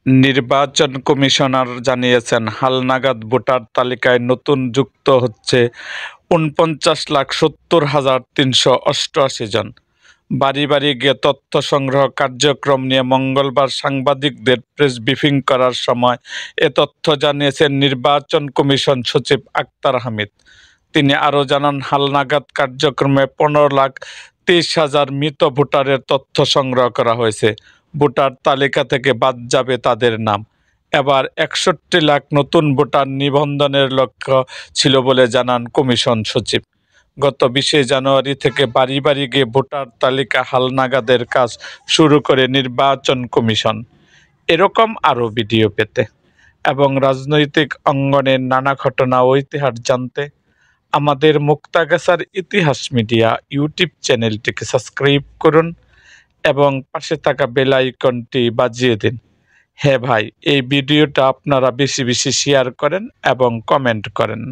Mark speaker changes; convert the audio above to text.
Speaker 1: নির্বাচন কমিশনার জানিয়েছেন, হালনাগাদ ভোটার তালিকায় নতুন যুক্ত হচ্ছে ৪৯,৭০,৩৮৮ জন। বাড়ি বাড়ি গিয়ে তথ্য সংগ্রহ কার্যক্রম নিয়ে মঙ্গলবার সাংবাদিকদের প্রেস ব্রিফিং করার সময় এ তথ্য জানিয়েছেন নির্বাচন কমিশন সচিব আক্তার হামিদ। তিনি আরও জানান, হালনাগাদ কার্যক্রমে ১৫,২৩,০০০ মৃত ভোটারের তথ্য সংগ্রহ করা হয়েছে। ভোটার তালিকা থেকে বাদ যাবে তাদের নাম। এবার ৬১ লাখ নতুন ভোটার নিবন্ধনের লক্ষ্য ছিল বলে জানান কমিশন সচিব। গত ২০ জানুয়ারি থেকে বাড়ি বাড়ি গিয়ে ভোটার তালিকা হালনাগাদের কাজ শুরু করে নির্বাচন কমিশন। এরকম আরও ভিডিও পেতে এবং রাজনৈতিক অঙ্গনের নানা ঘটনা ও ইতিহাস জানতে আমাদের মুক্তাগাছার ইতিহাস মিডিয়া ইউটিউব চ্যানেলটিকে সাবস্ক্রাইব করুন এবং পাশে থাকা বেল আইকনটি বাজিয়ে দিন। হ্যাঁ ভাই, এই ভিডিওটা আপনারা বেশি বেশি শেয়ার করেন এবং কমেন্ট করেন।